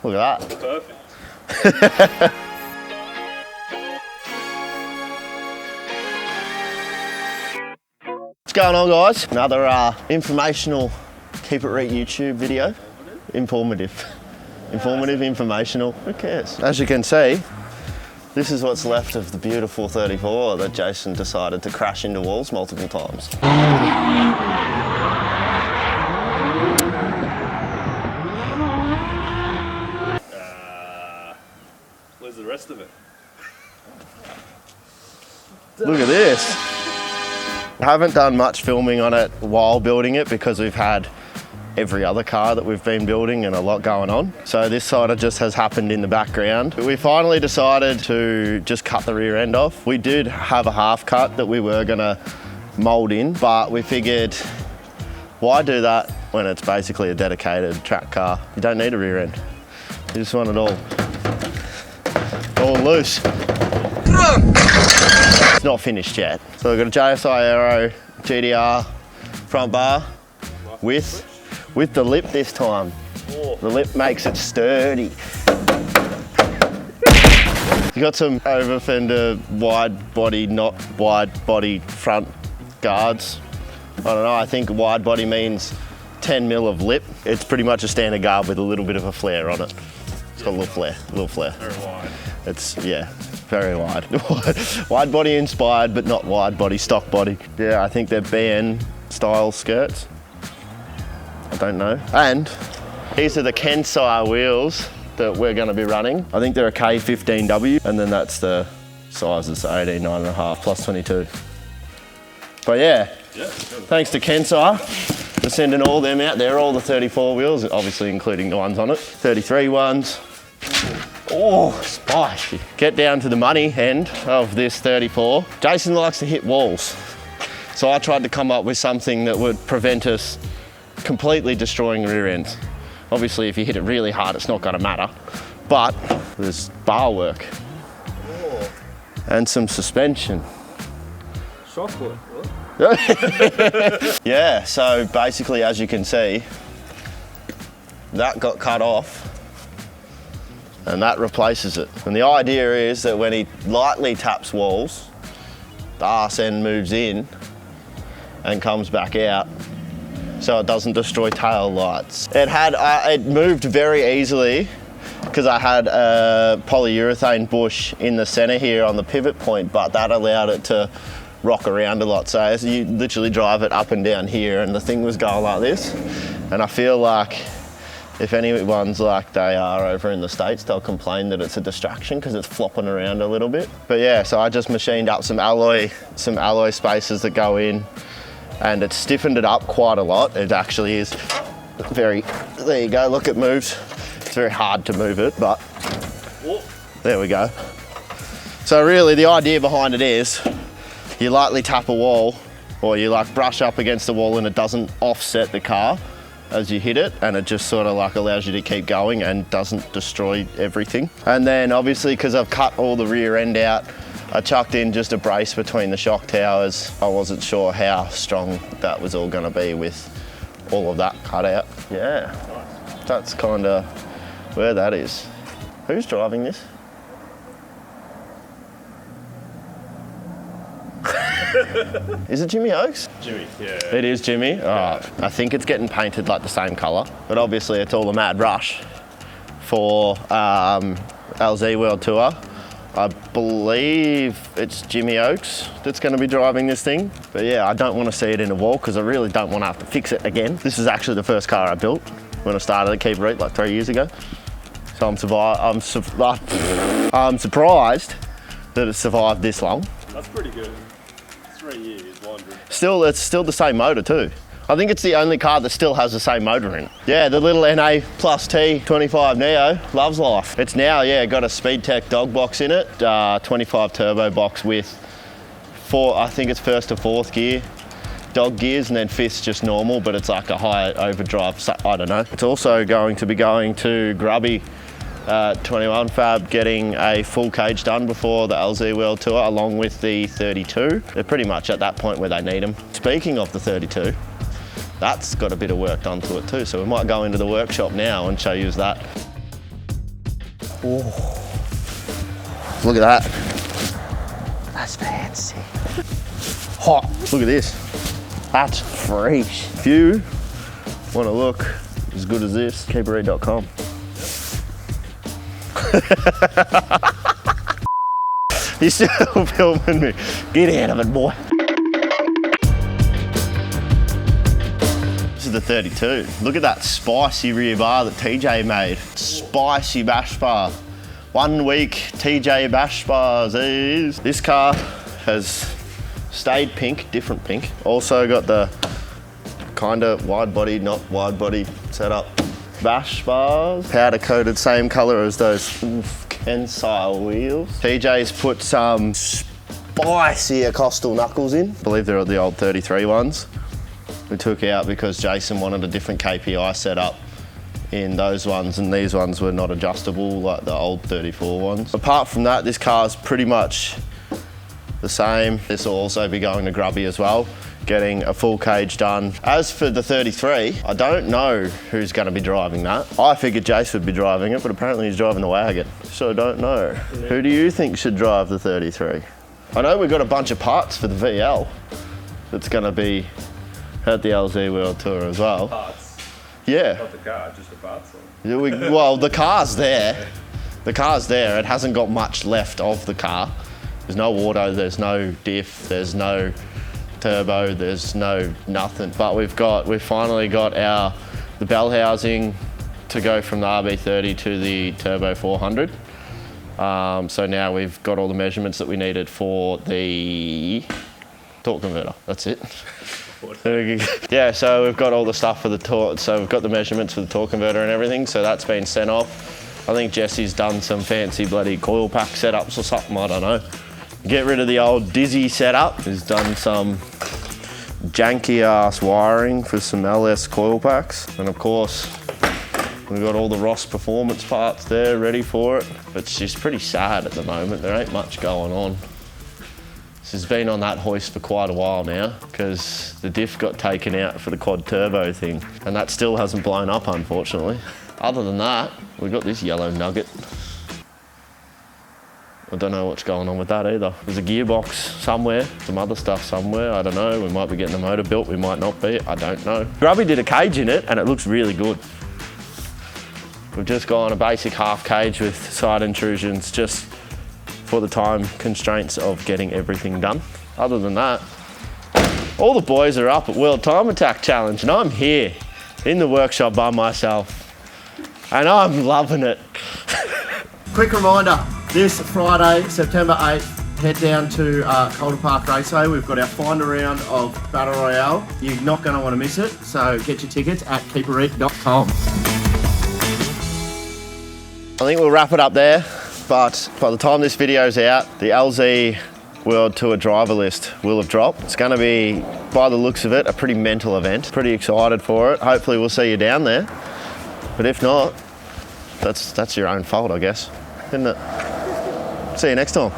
Look at that. Perfect. What's going on, guys? Another informational Keep It Reet YouTube video. Informative. Informational. Who cares? As you can see, this is what's left of the beautiful 34 that Jason decided to crash into walls multiple times. Where's the rest of it? Look at this. I haven't done much filming on it while building it because we've had every other car that we've been building and a lot going on. So this sort of just has happened in the background. We finally decided to just cut the rear end off. We did have a half cut that we were gonna mold in, but we figured, why do that when it's basically a dedicated track car? You don't need a rear end. You just want it all loose. It's not finished yet. So we've got a JSI Aero GDR front bar with the lip this time. Oh. The lip makes it sturdy. You got some over fender wide body, not wide body front guards. I don't know, I think wide body means 10 mil of lip. It's pretty much a standard guard with a little bit of a flare on it. It's got a little flare. Very wide. It's, yeah, very wide. Wide body inspired, but not wide body, stock body. Yeah, I think they're BN style skirts. I don't know. And these are the Kensai wheels that we're gonna be running. I think they're a K15W, and then that's the sizes, 18, 9.5, plus 22. But yeah, thanks to Kensai for sending all them out there, all the 34 wheels, obviously including the ones on it. 33 ones. Oh, spicy. Get down to the money end of this 34. Jason likes to hit walls. So I tried to come up with something that would prevent us completely destroying rear ends. Obviously, if you hit it really hard, it's not gonna matter. But there's bar work. Oh. And some suspension. Chocolate. Yeah, so basically, as you can see, that got cut off and that replaces it. And the idea is that when he lightly taps walls, the arse end moves in and comes back out so it doesn't destroy tail lights. It moved very easily because I had a polyurethane bush in the center here on the pivot point, but that allowed it to rock around a lot. So you literally drive it up and down here and the thing was going like this. And I feel like if anyone's like they are over in the States, they'll complain that it's a distraction because it's flopping around a little bit. But yeah, so I just machined up some alloy spacers that go in, and it stiffened it up quite a lot. It actually is there you go, look, it moves. It's very hard to move it, but there we go. So really the idea behind it is you lightly tap a wall or you like brush up against the wall and it doesn't offset the car as you hit it, and it just sort of like allows you to keep going and doesn't destroy everything. And then obviously because I've cut all the rear end out, I chucked in just a brace between the shock towers. I wasn't sure how strong that was all gonna be with all of that cut out. Yeah, that's kind of where that is. Who's driving this? Is it Jimmy Oakes? Jimmy, yeah. It is Jimmy? Oh, I think it's getting painted like the same colour, but obviously it's all a mad rush for LZ World Tour. I believe it's Jimmy Oakes that's going to be driving this thing. But yeah, I don't want to see it in a wall because I really don't want to have to fix it again. This is actually the first car I built when I started at Keep It Reet like 3 years ago. So I'm surprised that it survived this long. That's pretty good. 3 years, wondering. It's still the same motor too. I think it's the only car that still has the same motor in it. Yeah, the little NA Plus T 25 Neo loves life. It's now, yeah, got a Speedtech dog box in it, 25 turbo box with I think it's first to fourth gear, dog gears, and then fifth's just normal, but it's like a high overdrive, so, I don't know. It's also going to be going to Grubby 21 Fab, getting a full cage done before the LZ World Tour, along with the 32. They're pretty much at that point where they need them. Speaking of the 32, that's got a bit of work done to it too, so we might go into the workshop now and show you that. Look at that. That's fancy. Hot. Look at this. That's fresh. If you want to look as good as this, keeperreet.com. You're still filming me. Get out of it, boy. This is the 32. Look at that spicy rear bar that TJ made. Spicy bash bar. 1 week TJ bash bars. This car has stayed pink, different pink. Also got the kind of wide body, not wide body setup. Bash bars, powder coated, same color as those Kensile wheels. TJ's put some spicy Costal knuckles in. I believe they're the old 33 ones. We took out because Jason wanted a different KPI setup in those ones, and these ones were not adjustable like the old 34 ones. Apart from that, this car's pretty much the same. This will also be going to Grubby as well, getting a full cage done. As for the 33, I don't know who's going to be driving that. I figured Jace would be driving it, but apparently he's driving the wagon, so I don't know. Yeah. Who do you think should drive the 33? I know we've got a bunch of parts for the VL that's going to be at the LZ World Tour as well. Parts? Yeah. Not the car, just the parts. Well, the car's there. The car's there. It hasn't got much left of the car. There's no auto, there's no diff, there's no turbo, there's no nothing. But we've finally got the bell housing to go from the RB30 to the Turbo 400. So now we've got all the measurements that we needed for the torque converter. That's it. Yeah, so we've got all the stuff for the torque. So we've got the measurements for the torque converter and everything. So that's been sent off. I think Jesse's done some fancy bloody coil pack setups or something. I don't know. Get rid of the old Dizzy setup. He's done some janky ass wiring for some LS coil packs. And of course, we've got all the Ross performance parts there ready for it. It's just pretty sad at the moment. There ain't much going on. This has been on that hoist for quite a while now because the diff got taken out for the quad turbo thing. And that still hasn't blown up, unfortunately. Other than that, we've got this yellow nugget. I don't know what's going on with that either. There's a gearbox somewhere, some other stuff somewhere, I don't know. We might be getting the motor built, we might not be, I don't know. Grubby did a cage in it and it looks really good. We've just gone a basic half cage with side intrusions just for the time constraints of getting everything done. Other than that, all the boys are up at World Time Attack Challenge and I'm here in the workshop by myself and I'm loving it. Quick reminder, this Friday, September 8th, head down to Calder Park Raceway. We've got our final round of Battle Royale. You're not going to want to miss it, so get your tickets at keeperreet.com. I think we'll wrap it up there, but by the time this video's out, the LZ World Tour driver list will have dropped. It's going to be, by the looks of it, a pretty mental event. Pretty excited for it. Hopefully we'll see you down there, but if not, that's your own fault, I guess, isn't it? See you next time.